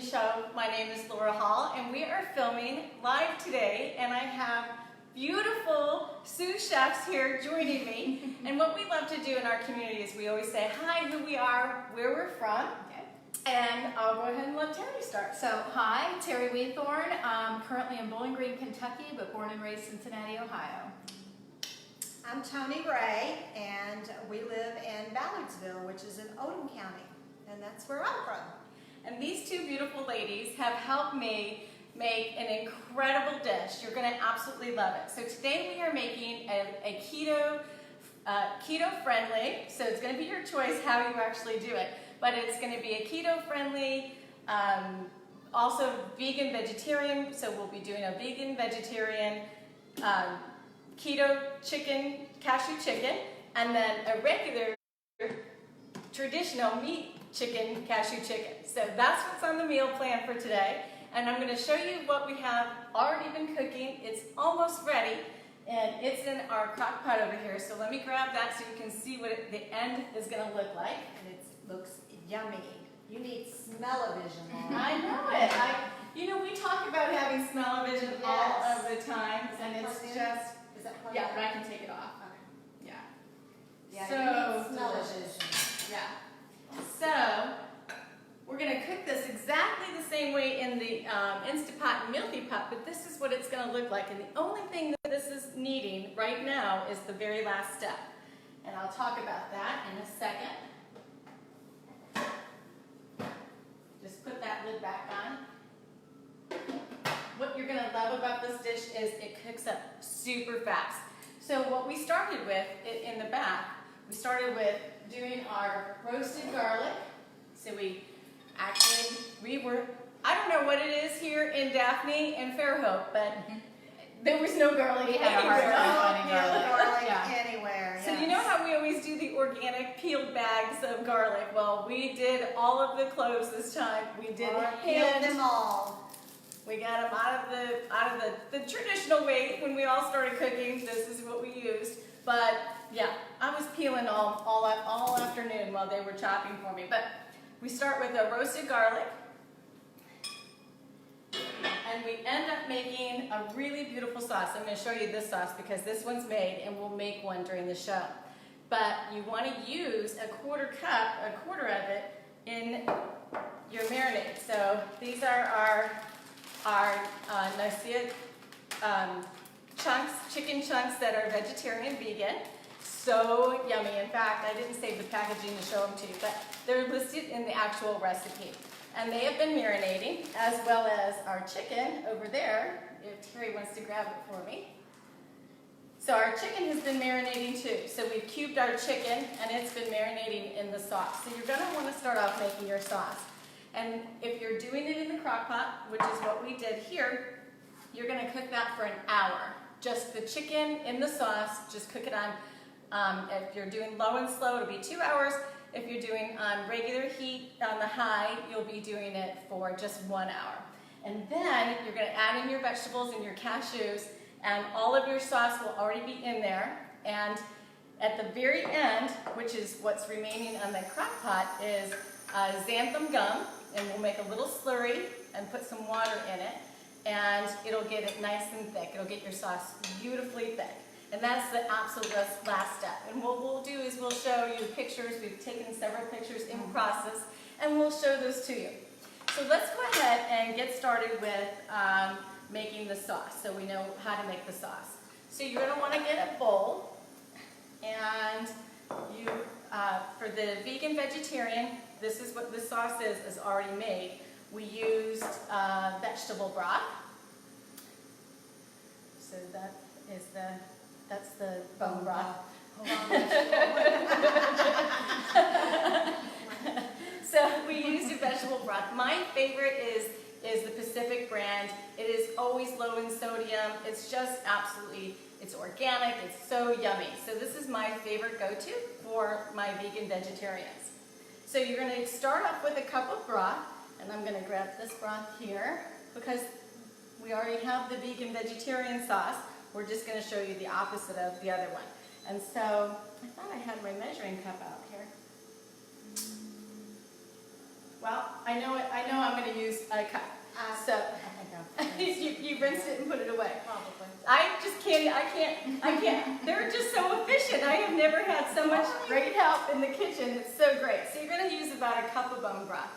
show. My name is Laura Hall, and we are filming live today, and I have beautiful sous chefs here joining me. And what we love to do in our community is we always say hi, who we are, where we're from. Okay. And I'll go ahead and let Terry start. So, hi, Terry Weethorn. I'm currently in Bowling Green, Kentucky, but born and raised Cincinnati, Ohio. I'm Tony Ray, and we live in Ballardsville, which is in Oldham County, and that's where I'm from. And these two beautiful ladies have helped me make an incredible dish. You're going to absolutely love it. So today we are making a keto friendly, so it's going to be your choice how you actually do it, but it's going to be a keto friendly, also vegan vegetarian, so we'll be doing a vegan vegetarian keto chicken, cashew chicken, and then a regular traditional meat chicken, cashew chicken. So that's what's on the meal plan for today. And I'm going to show you what we have already been cooking. It's almost ready, and it's in our crock pot over here. So let me grab that so you can see what the end is going to look like. And it looks yummy. You need smell-o-vision. I know it. You know, we talk about having smell-o-vision all of the time, and it's just... Is that part yeah, but I can take it off. Okay. Yeah. So, you need smell-o-vision. Yeah. So, we're going to cook this exactly the same way in the Instapot and MEALTHY pot, but this is what it's going to look like. And the only thing that this is needing right now is the very last step. And I'll talk about that in a second. Just put that lid back on. What you're going to love about this dish is it cooks up super fast. So what we started with in the back, we started with doing our roasted garlic. So I don't know what it is here in Daphne and Fairhope, but there was no garlic We had a hard time finding garlic. Anywhere. So you know how we always do the organic peeled bags of garlic? Well, we did all of the cloves this time. We did peeled them all. We got them out of the traditional way when we all started cooking. This is what we used. But yeah, I was peeling all afternoon while they were chopping for me. But we start with a roasted garlic. And we end up making a really beautiful sauce. I'm going to show you this sauce because this one's made, and we'll make one during the show. But you want to use a quarter of it in your marinade. So these are our Nicia chunks, chicken chunks that are vegetarian vegan. So yummy. In fact, I didn't save the packaging to show them to you, but they're listed in the actual recipe. And they have been marinating, as well as our chicken over there, if Terry wants to grab it for me. So our chicken has been marinating too. So we've cubed our chicken, and it's been marinating in the sauce. So you're going to want to start off making your sauce. And if you're doing it in the crock pot, which is what we did here, you're going to cook that for an hour. Just the chicken in the sauce, just cook it on, if you're doing low and slow, it'll be 2 hours. If you're doing on regular heat on the high, you'll be doing it for just 1 hour. And then you're going to add in your vegetables and your cashews, and all of your sauce will already be in there. And at the very end, which is what's remaining on the crock pot, is xanthan gum, and we'll make a little slurry and put some water in it, and it'll get it nice and thick. It'll get your sauce beautifully thick. And that's the absolute last step. And what we'll do is we'll show you pictures. We've taken several pictures in process, and we'll show those to you. So let's go ahead and get started with making the sauce, so we know how to make the sauce. So you're going to want to get a bowl, and you, for the vegan vegetarian, this is what the sauce is already made. We used vegetable broth. So that's the bone broth. So we used a vegetable broth. My favorite is the Pacific brand. It is always low in sodium. It's just absolutely, it's organic. It's so yummy. So this is my favorite go-to for my vegan vegetarians. So you're going to start off with a cup of broth, and I'm going to grab this broth here because we already have the vegan vegetarian sauce. We're just going to show you the opposite of the other one. And so I thought I had my measuring cup out here. Well, I know I'm going to use a cup. So I think you rinsed it and put it away. probably. I just can't, I can't. They're just so efficient. I have never had so much great help in the kitchen. It's so great. So you're going to use about a cup of bone broth.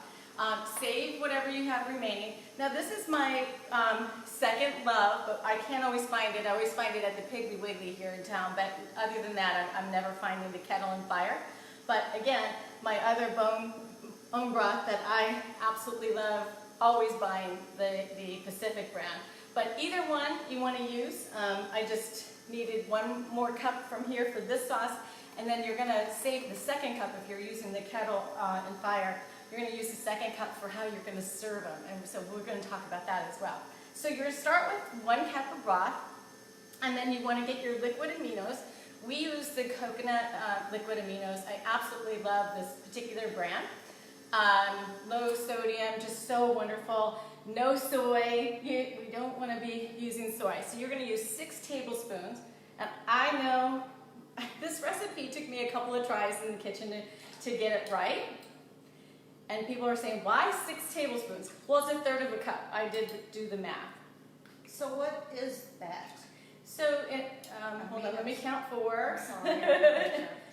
Save whatever you have remaining. Now this is my second love, but I can't always find it. I always find it at the Piggly Wiggly here in town, but other than that, I'm never finding the Kettle and Fire. But again, my other bone broth that I absolutely love, always buying the Pacific brand. But either one you want to use. I just needed one more cup from here for this sauce, and then you're going to save the second cup if you're using the Kettle and Fire. You're going to use the second cup for how you're going to serve them, and so we're going to talk about that as well. So you're going to start with 1 cup of broth, and then you want to get your liquid aminos. We use the coconut liquid aminos. I absolutely love this particular brand. Low sodium, just so wonderful. No soy. We don't want to be using soy. So you're going to use 6 tablespoons. And I know this recipe took me a couple of tries in the kitchen to get it right. And people are saying, why 6 tablespoons? Well, it's a third of a cup. I did do the math. So what is that? So, hold on, let me count 4. Sorry.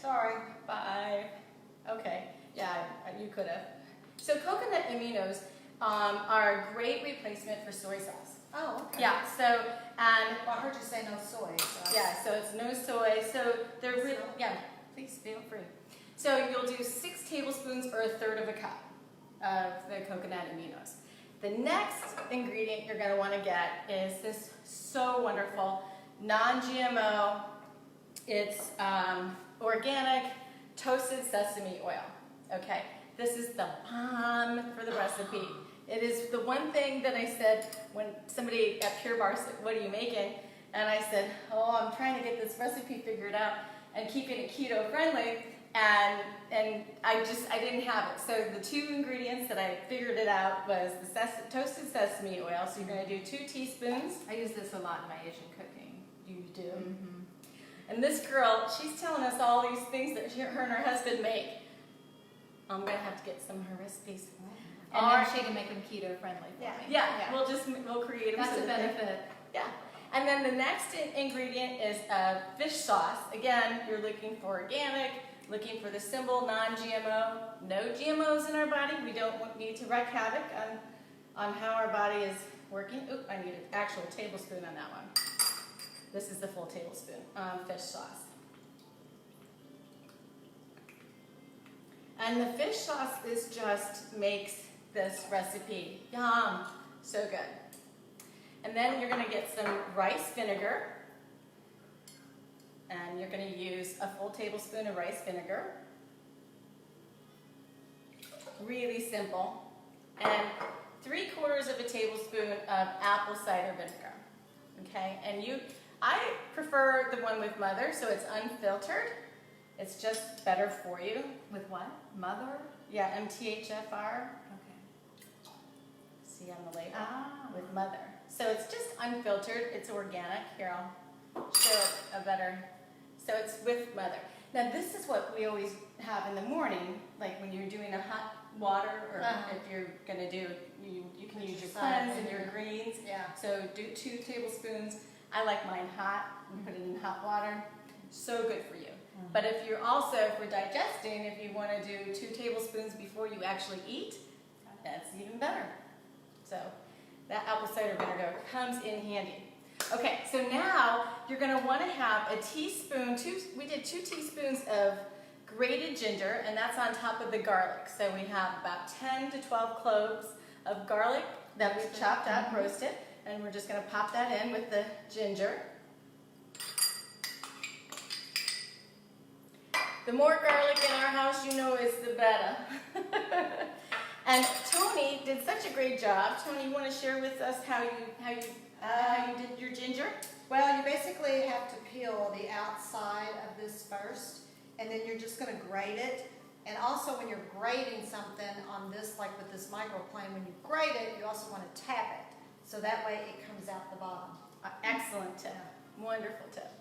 Sorry. 5. Okay, yeah, you could have. So coconut aminos are a great replacement for soy sauce. Oh, okay. Yeah, so, and, Well, I heard you say no soy. So. yeah, so it's no soy, so they're really, yeah, please feel free. So you'll do 6 tablespoons or a third of a cup of the coconut aminos. The next ingredient you're going to want to get is this so wonderful non-GMO, it's organic toasted sesame oil. Okay, this is the bomb for the recipe. It is the one thing that I said when somebody at Pure Bar said, what are you making? And I said, oh, I'm trying to get this recipe figured out and keeping it keto friendly. And I didn't have it. So the 2 ingredients that I figured it out was the toasted sesame oil. So you're going to do 2 teaspoons. I use this a lot in my Asian cooking. You do. Mm-hmm. And this girl, she's telling us all these things that her and her husband make. I'm going to have to get some of her recipes. And All then right. she can make them keto friendly for Yeah. me. Yeah, we'll create them. That's so a that they- benefit. Yeah. And then the next ingredient is fish sauce. Again, you're looking for organic, looking for the symbol non-GMO. No GMOs in our body. We don't need to wreak havoc on how our body is working. Oop, I need an actual tablespoon on that one. This is the full tablespoon fish sauce. And the fish sauce makes this recipe yum, so good. And then you're going to get some rice vinegar. And you're going to use a full tablespoon of rice vinegar. Really simple. And 3/4 of a tablespoon of apple cider vinegar. Okay, and I prefer the one with mother, so it's unfiltered. It's just better for you. With what? Mother? Yeah, MTHFR. Okay. See on the label. Ah. With mother. So it's just unfiltered. It's organic. Here, I'll show it a better. So it's with mother. Now this is what we always have in the morning, like when you're doing a hot water, or if you're going to do, you can use your cleanse and your greens. Yeah. So do 2 tablespoons. I like mine hot and put it in hot water. So good for you. But if you're also, for digesting, if you want to do 2 tablespoons before you actually eat, that's even better. So that apple cider vinegar comes in handy. Okay, so now you're going to want to have a teaspoon, we did 2 teaspoons of grated ginger, and that's on top of the garlic. So we have about 10 to 12 cloves of garlic that we've chopped up, roasted, and we're just going to pop that in with the ginger. The more garlic in our house, you know, is the better. And Tony did such a great job. Tony, you want to share with us how you did your ginger? Well, you basically have to peel the outside of this first, and then you're just going to grate it. And also when you're grating something on this, like with this microplane, when you grate it, you also want to tap it. So that way it comes out the bottom. Excellent tip. Wonderful tip.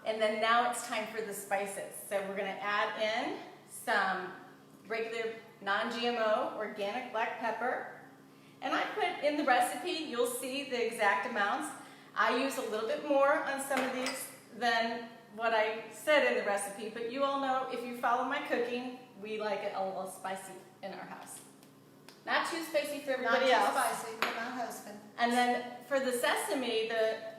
And then now it's time for the spices. So we're going to add in some regular non-GMO, organic black pepper. And I put in the recipe, you'll see the exact amounts. I use a little bit more on some of these than what I said in the recipe, but you all know if you follow my cooking, we like it a little spicy in our house. Not too spicy for everybody else. Not too spicy for my husband. And then for the sesame,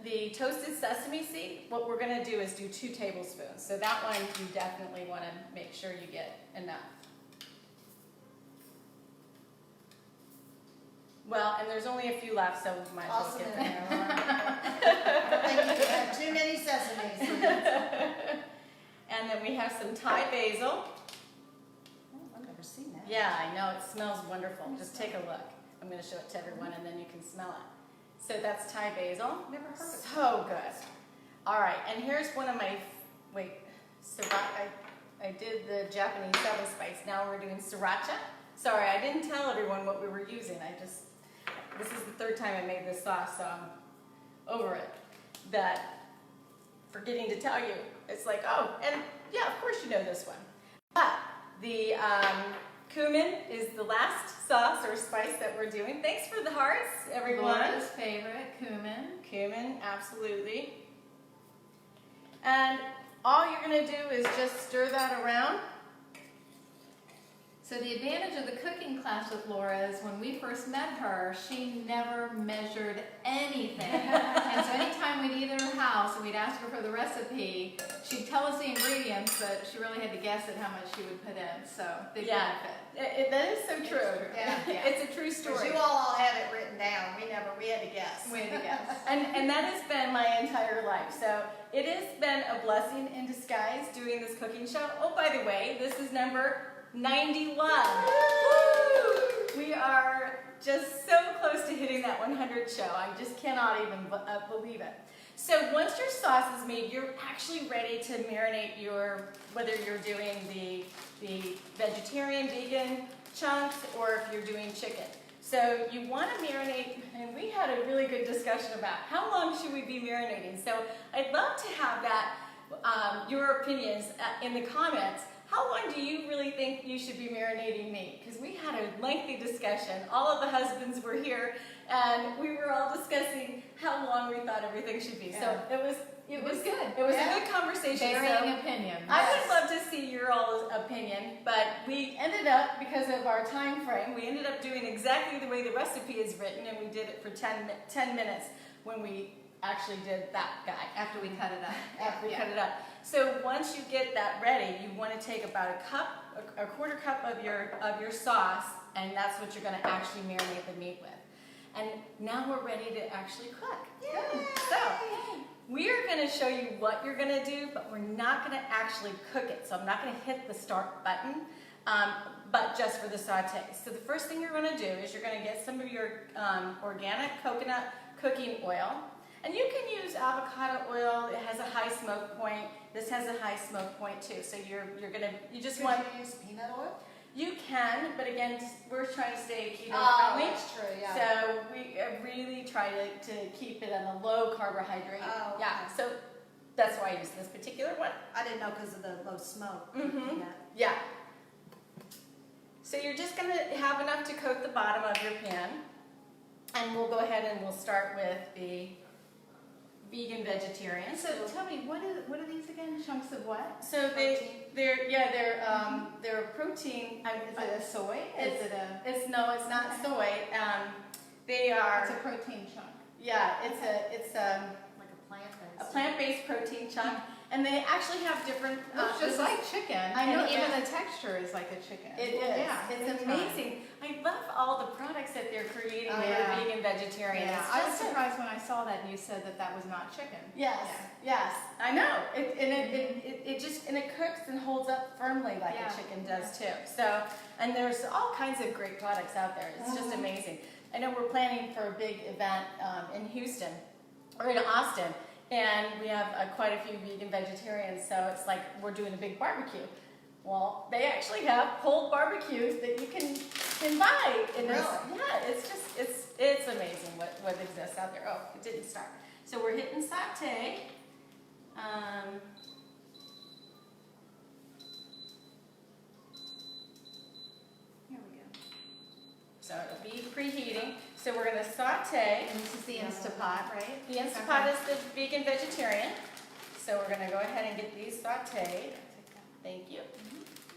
the toasted sesame seed, what we're gonna do is do 2 tablespoons. So that one you definitely wanna make sure you get enough. Well, and there's only a few left, so we might as well Awesome. get them. I don't think you have too many sesame seeds. And then we have some Thai basil. Oh, I've never seen that. Yeah, I know, it smells wonderful. Just take a look. I'm gonna show it to everyone and then you can smell it. So that's Thai basil. Never heard of it. So good. All right, and here's one of my, I did the Japanese 7 spice. Now we're doing sriracha. Sorry, I didn't tell everyone what we were using. This is the 3rd time I made this sauce, so I'm over it. That, forgetting to tell you, it's like, oh, and yeah, of course you know this one. But the cumin is the last sauce or spice that we're doing. Thanks for the hearts, everyone. Laura's favorite, cumin. Cumin, absolutely. And all you're gonna do is just stir that around. So the advantage of the cooking class with Laura is when we first met her, she never measured anything. And so anytime we'd eat at her house and we'd ask her for the recipe, she'd tell us the ingredients, but she really had to guess at how much she would put in. So big benefit. That is so true. Yeah. It's a true story. You all have it written down. We had to guess. We had to guess. And that has been my entire life. So it has been a blessing in disguise doing this cooking show. Oh, by the way, this is number 91. Woo! We are just so close to hitting that 100 show. I just cannot even believe it. So once your sauce is made, you're actually ready to marinate whether you're doing the vegetarian, vegan chunks, or if you're doing chicken. So you want to marinate, and we had a really good discussion about how long should we be marinating. So I'd love to have that, your opinions in the comments. How long do you really think you should be marinating meat? Because we had a lengthy discussion. All of the husbands were here, and we were all discussing how long we thought everything should be. So it was good. It was a good conversation. Varying opinions. I would love to see your all's opinion, but we ended up, because of our time frame, we ended up doing exactly the way the recipe is written, and we did it for 10 minutes when we actually did that guy. After we cut it up. After we cut it up. So once you get that ready, you want to take about a quarter cup of your sauce, and that's what you're going to actually marinate the meat with. And now we're ready to actually cook. Yay! So we are going to show you what you're going to do, but we're not going to actually cook it. So I'm not going to hit the start button, but just for the saute. So the first thing you're going to do is you're going to get some of your organic coconut cooking oil. And you can use avocado oil. It has a high smoke point. This has a high smoke point too. So you just want. Could you use peanut oil? You can, but again, we're trying to stay keto friendly. That's true. Yeah. So we really try to keep it on a low carbohydrate. Oh, okay. Yeah. So that's why I use this particular one. I didn't know because of the low smoke. Mm-hmm. Yeah. So you're just gonna have enough to coat the bottom of your pan, and we'll go ahead and we'll start with the vegan vegetarian. So tell me, what are these again? Chunks of what? So they're protein. Is it a soy? It's not soy. They are. It's a protein chunk. Yeah, it's a Like a plant-based. plant-based protein chunk, and they actually have different. Looks just like chicken. I know, and even yeah. the texture is like a chicken. It is. Yeah, It's big amazing. I love all the products that they're creating Oh, that yeah. are vegan, vegetarian. Yeah, It's I was just surprised when I saw that and you said that was not chicken. Yes, yes, I know. It just cooks and holds up firmly like Yeah. a chicken does too. So, and there's all kinds of great products out there. It's just amazing. I know we're planning for a big event in Houston or in Austin, and we have quite a few vegan vegetarians. So it's like we're doing a big barbecue. Well, they actually have pulled barbecues that you can buy. And Really? Yeah, it's amazing what exists out there. Oh, it didn't start. So we're hitting saute. Here, So we're gonna saute. And this is the Instapot, right? The Instapot is the vegan vegetarian. So we're gonna go ahead and get these sauteed. Thank you.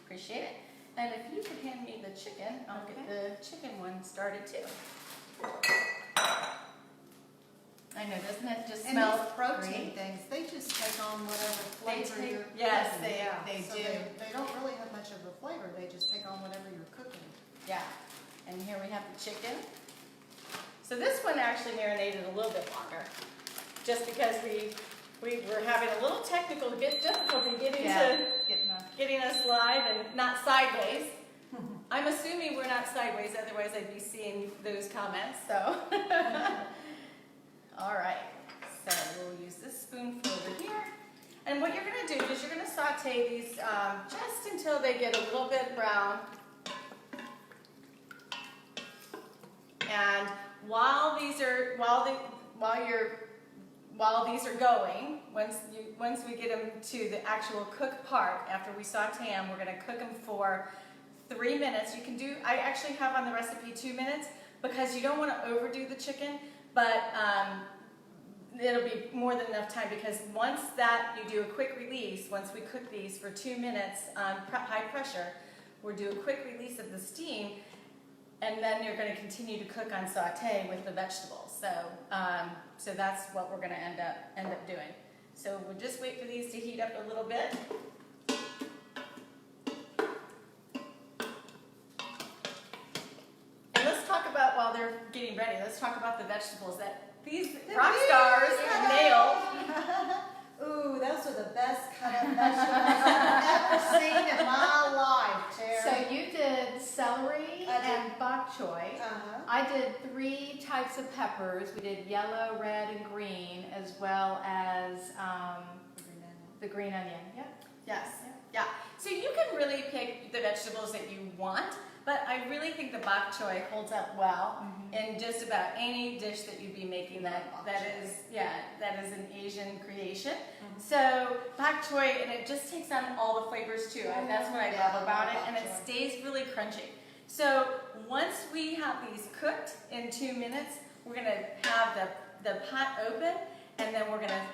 Appreciate it. And if you could hand me the chicken, I'll get the chicken one started too. I know, doesn't it just And smell these protein great? things, they just take on whatever They flavor take- you're yes, cooking. they So do. They don't really have much of a flavor, they just take on whatever you're cooking. Yeah. And here we have the chicken. So this one actually marinated a little bit longer, just because we were having a little technical difficulty getting getting us live and not sideways. I'm assuming we're not sideways, otherwise I'd be seeing those comments. So, all right. So we'll use this spoonful over here. And what you're going to do is you're going to saute these just until they get a little bit brown. And while these are going, once we get them to the actual cook part, after we saute them, we're going to cook them for 3 minutes. You can do, I actually have on the recipe 2 minutes because you don't want to overdo the chicken, but it'll be more than enough time because once that you do a quick release, once we cook these for 2 minutes on high pressure, we'll do a quick release of the steam, and then you're going to continue to cook on saute with the vegetables. So, so that's what we're going to end up doing. So we'll just wait for these to heat up a little bit. And let's talk about, while they're getting ready, let's talk about the vegetables that these rock stars nailed. Ooh, those are the best cut up vegetables I've ever seen in my life, Terry. So you did celery I did. and bok choy. I did 3 types of peppers. We did yellow, red, and green, as well as the green onion. Yep. Yes. Yeah. So you can really pick the vegetables that you want, but I really think the bok choy holds up well in just about any dish that you'd be making that is an Asian creation. So bok choy, and it just takes on all the flavors too. That's what I love about it, and it stays really crunchy. So once we have these cooked in 2 minutes, we're gonna have the pot open, and then we're gonna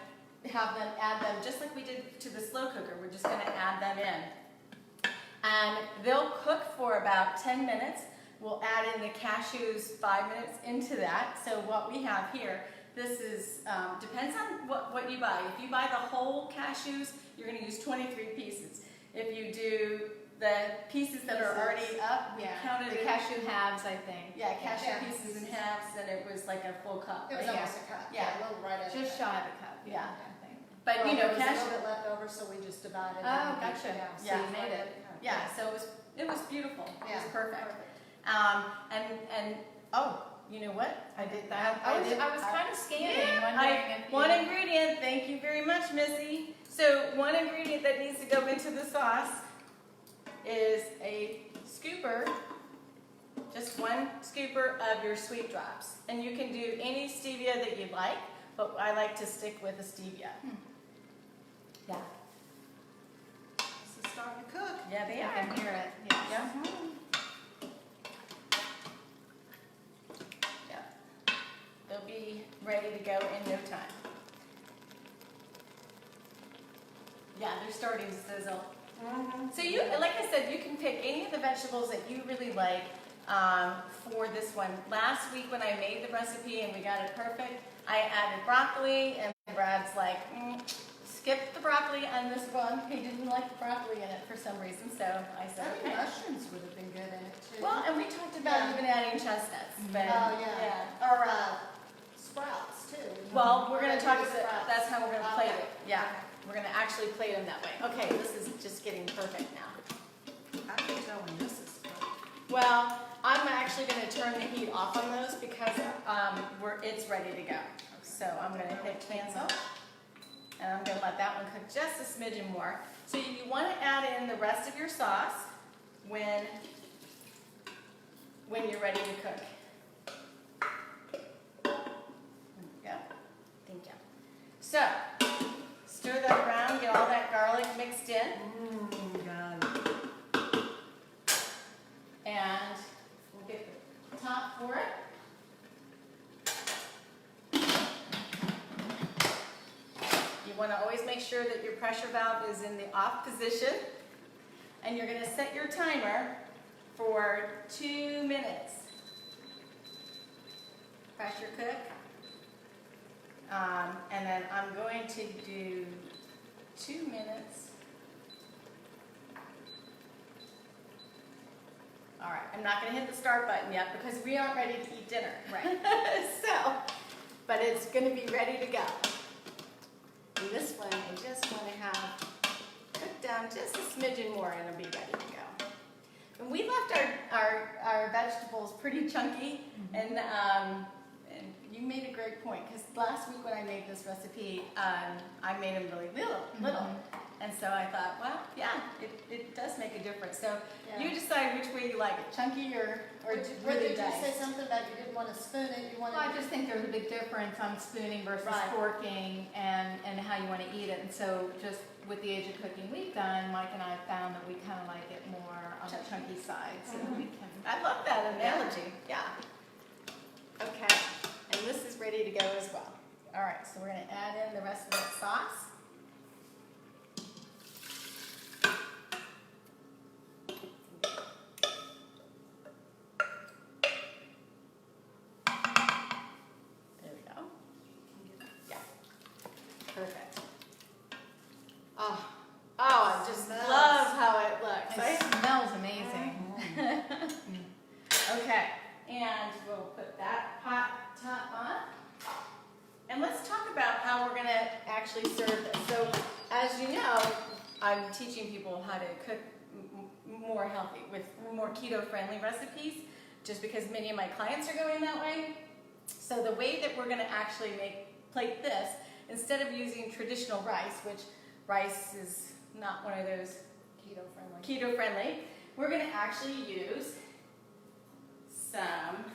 add them just like we did to the slow cooker. We're just gonna add them in. And they'll cook for about 10 minutes. We'll add in the cashews 5 minutes into that. So what we have here, this is, depends on what you buy. If you buy the whole cashews, you're gonna use 23 pieces. If you do the pieces that are already up, we counted the cashew halves, I think. Yeah, cashew pieces in halves, and it was like a full cup. It was right? almost a cup. Yeah. A little right at Just shy of a cup. Yeah. I think. But you know, there was a cashew. little bit left over, so we just divided it. Oh, and gotcha. yeah, So Yeah. you made it. Yeah, so it was beautiful. It Yeah. was perfect. And oh, you know what? I did that. I was kind of scanning, wondering if you... One ingredient. Thank you very much, Missy. So one ingredient that needs to go into the sauce is a scooper, just 1 scooper of your sweet drops. And you can do any stevia that you like, but I like to stick with the stevia. Yeah. This is starting to cook. Yeah, they I are. can hear it. Yes. Yeah. Yeah. They'll be ready to go in no time. Yeah, they're starting to sizzle. So you, like I said, you can pick any of the vegetables that you really like for this one. Last week when I made the recipe and we got it perfect, I added broccoli, and Brad's like, skip the broccoli on this one. He didn't like the broccoli in it for some reason, so I said, I think okay. mushrooms would have been good in it too. Well, and we talked about even adding chestnuts. But, Or sprouts too. Well, we're going to talk Sprouts. about, that's how we're going to plate Okay. it. Yeah, we're going to actually plate them that way. Okay, this is just getting perfect now. I can tell when this is cooked. Well, I'm actually going to turn the heat off on those because it's ready to go. So I'm going to hit cancel, and I'm going to let that one cook just a smidgen more. So you want to add in the rest of your sauce when you're ready to cook. There we go. Thank you. So stir that around, get all that garlic mixed in. Got it. And we'll get the top for it. want to always make sure that your pressure valve is in the off position. And you're going to set your timer for 2 minutes. Pressure cook. And then I'm going to do 2 minutes. All right, I'm not going to hit the start button yet because we aren't ready to eat dinner. Right. But it's going to be ready to go. And this one, I just want to have cooked down just a smidgen more and it'll be ready to go. And we left our vegetables pretty chunky, and you made a great point, because last week when I made this recipe, I made them really little. And so I thought, well, yeah, it does make a difference. So you decide which way you like it, chunky or Did really you diced. say something about you didn't want to spoon it? You wanted Well, I just think there's a big difference on spooning versus Right. forking and how you want to eat it. And so just with the age of cooking we've done, Mike and I found that we kind of like it more on the chunky side. So we can. I love that analogy. Yeah. Okay. And this is ready to go as well. All right, so we're going to add in the rest of that sauce. There we go. Yeah. Perfect. Oh, I just Smells. love how it looks. It smells amazing. Okay, and we'll put that pot top on. And let's talk about how we're gonna actually serve this. So, as you know, I'm teaching people how to cook more healthy, with more keto-friendly recipes, just because many of my clients are going that way. So the way that we're gonna actually plate this, instead of using traditional rice, which rice is not one of those keto-friendly, we're gonna actually use some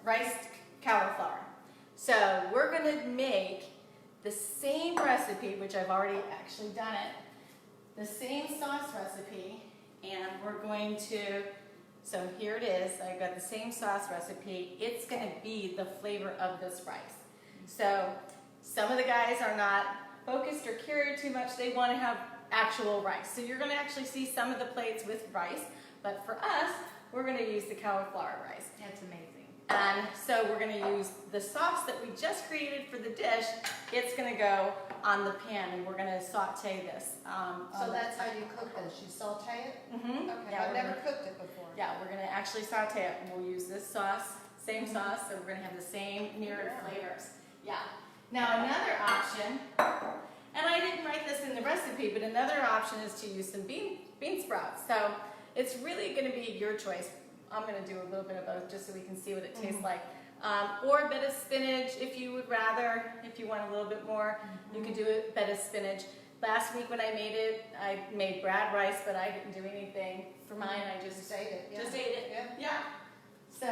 riced cauliflower. So we're going to make the same recipe, which I've already actually done it, the same sauce recipe, and we're going to, so here it is, I've got the same sauce recipe. It's going to be the flavor of this rice. So some of the guys are not focused or carried too much. They want to have actual rice. So you're going to actually see some of the plates with rice, but for us, we're going to use the cauliflower rice. That's amazing. And so we're going to use the sauce that we just created for the dish. It's going to go on the pan, and we're going to saute this. So that's how you cook this? You saute it? Mm-hmm. Okay, Yeah, I've never cooked it before. Yeah, we're going to actually saute it, and we'll use this sauce, same sauce, so we're going to have the same mirrored flavors. Yeah. Now another option, and I didn't write this in the recipe, but another option is to use some bean sprouts. So it's really going to be your choice. I'm going to do a little bit of both just so we can see what it tastes like. Or a bit of spinach if you would rather, if you want a little bit more, you could do a bit of spinach. Last week when I made Brad rice, but I didn't do anything for mine. I just ate it. Yeah. Just ate it. Yeah. So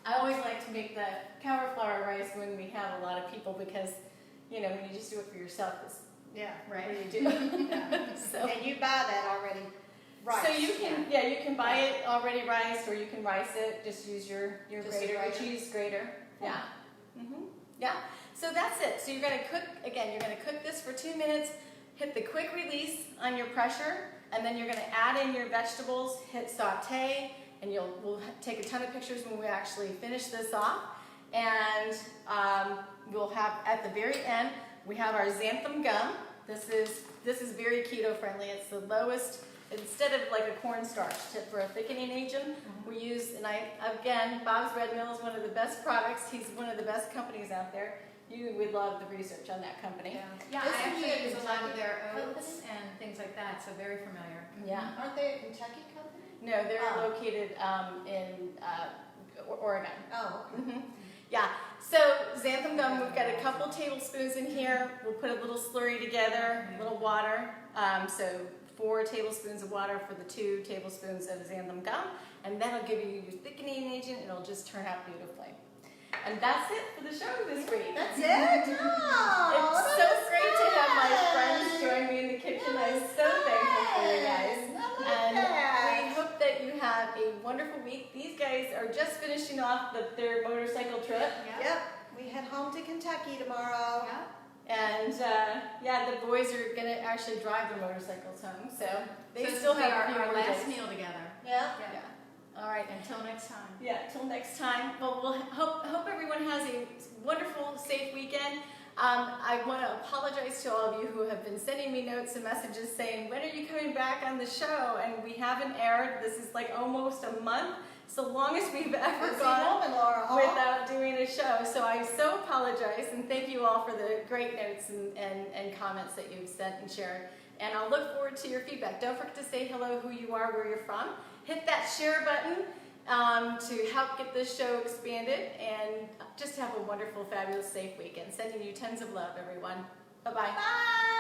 I always like to make the cauliflower rice when we have a lot of people, because, you know, when you just do it for yourself, it's Yeah. right. What do you do? So. And you buy that already rice. So you can, you can buy it already riced, or you can rice it. Just use your grater, your cheese grater. Yeah. Yeah. So that's it. So you're going to cook, again, you're going to cook this for 2 minutes, hit the quick release on your pressure, and then you're going to add in your vegetables, hit saute, and we'll take a ton of pictures when we actually finish this off. And we'll have, at the very end, we have our xanthan gum. This is very keto friendly. It's the lowest. Instead of like a cornstarch tip for a thickening agent, we use, and again, Bob's Red Mill is one of the best products. He's one of the best companies out there. You would love the research on that company. Yeah, This I would be actually a use a lot of their Kentucky oats and things like that, so very familiar. Yeah. Aren't they a Kentucky company? No, they're located in Oregon. Oh, okay. Yeah, so xanthan gum, we've got a couple tablespoons in here. We'll put a little slurry together, a little water. So 4 tablespoons of water for the 2 tablespoons of xanthan gum. And that'll give you your thickening agent. It'll just turn out beautifully. And that's it for the show this week. That's it? Oh, It's that so was great to have my good. friends join me in the kitchen. I'm so thankful for you guys. And we hope that you have a wonderful week. These guys are just finishing off their motorcycle trip. Yep. We head home to Kentucky tomorrow. Yeah. And yeah, the boys are gonna actually drive their motorcycles home, so they So still this will have be a few our more last days. meal together. Yeah. Yeah. All right. Until next time. Yeah. Till next time. Well, we'll hope everyone has a wonderful, safe weekend. I want to apologize to all of you who have been sending me notes and messages saying, when are you coming back on the show? And we haven't aired. This is like almost a month. It's the longest we've ever Busy gone woman, Laura, huh? without doing a show. So I so apologize, and thank you all for the great notes and comments that you've sent and shared. And I'll look forward to your feedback. Don't forget to say hello, who you are, where you're from. Hit that share button to help get this show expanded, and just have a wonderful, fabulous, safe weekend. Sending you tons of love, everyone. Bye-bye. Bye.